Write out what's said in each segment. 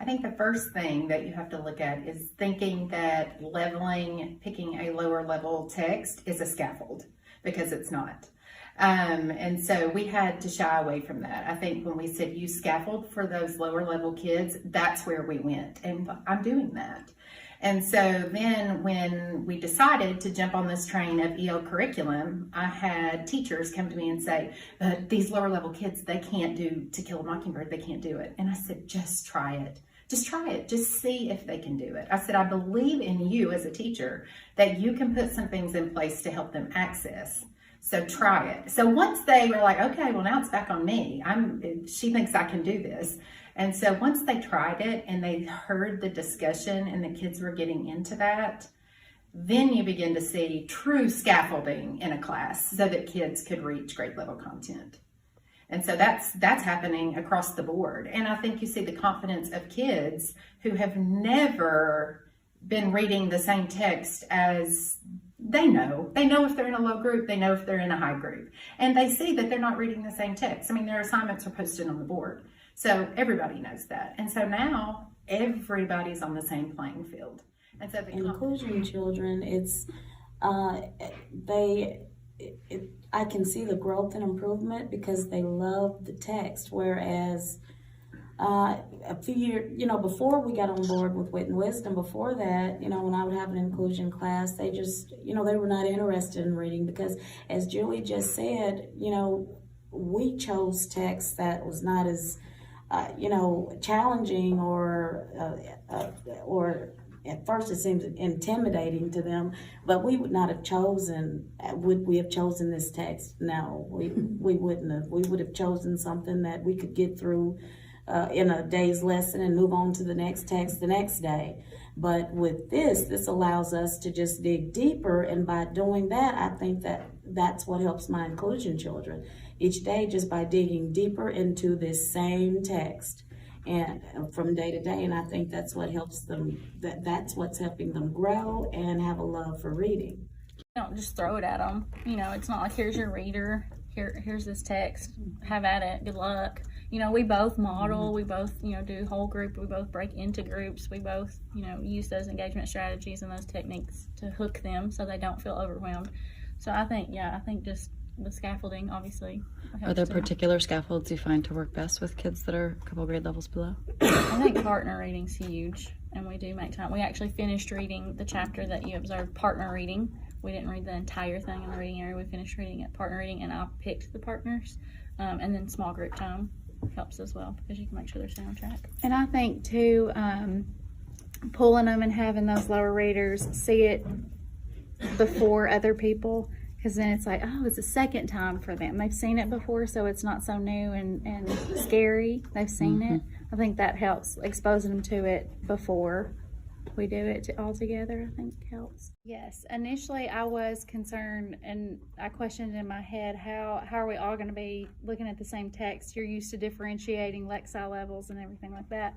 think the first thing that you have to look at is thinking that picking a lower level text is a scaffold, because it's not. And so we had to shy away from that. I think when we said use scaffold for those lower level kids, that's where we went. And I'm doing that. And so then when we decided to jump on this train of EL curriculum, I had teachers come to me and say, these lower level kids, they can't do To Kill a Mockingbird, they can't do it. And I said, just try it. Just try it. Just see if they can do it. I said, I believe in you as a teacher that you can put some things in place to help them access. So try it. So once they were like, okay, well now it's back on me. She thinks I can do this. And so once they tried it and they heard the discussion and the kids were getting into that, then you begin to see true scaffolding in a class so that kids could reach grade level content. And so that's happening across the board. And I think you see the confidence of kids who have never been reading the same text as they know if they're in a low group, they know if they're in a high group, and they see that they're not reading the same text. I mean, their assignments are posted on the board, so everybody knows that. And so now everybody's on the same playing field. And so the inclusion children, I can see the growth and improvement because they love the text, whereas a few years, before we got on board with Wit and Wisdom, before that, when I would have an inclusion class, they just, they were not interested in reading because, as Julie just said, we chose text that was not as, challenging or at first it seems intimidating to them, but we would not have chosen, would we have chosen this text? No, we wouldn't have. We would have chosen something that we could get through in a day's lesson and move on to the next text the next day. But with this allows us to just dig deeper, and by doing that, I think that's what helps my inclusion children each day, just by digging deeper into this same text and from day to day. And I think that's what helps them, that's what's helping them grow and have a love for reading. Don't just throw it at them. It's not like, here's your reader, here's this text, have at it, good luck. We both model, we both, do whole group, we both break into groups, we both, use those engagement strategies and those techniques to hook them so they don't feel overwhelmed. So I think just the scaffolding, obviously. Are there particular scaffolds you find to work best with kids that are a couple grade levels below? I think partner reading's huge, and we do make time. We actually finished reading the chapter that you observed, partner reading. We didn't read the entire thing in the reading area. We finished reading it, partner reading, and I picked the partners. And then small group time helps as well, because you can make sure they're staying on track. And I think too, pulling them and having those lower readers see it before other people, because then it's like, oh, it's a second time for them. They've seen it before, so it's not so new and scary. They've seen it. I think that helps. Exposing them to it before we do it all together, I think helps. Yes, initially I was concerned, and I questioned in my head, how are we all going to be looking at the same text? You're used to differentiating Lexile levels and everything like that.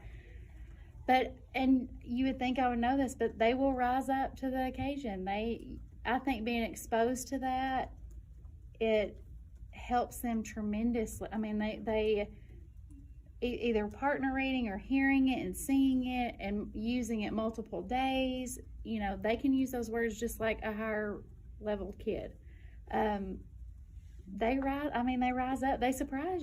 And you would think I would know this, but they will rise up to the occasion. I think being exposed to that, it helps them tremendously. I mean, they either partner reading or hearing it and seeing it and using it multiple days, they can use those words just like a higher level kid. They rise up, they surprise you.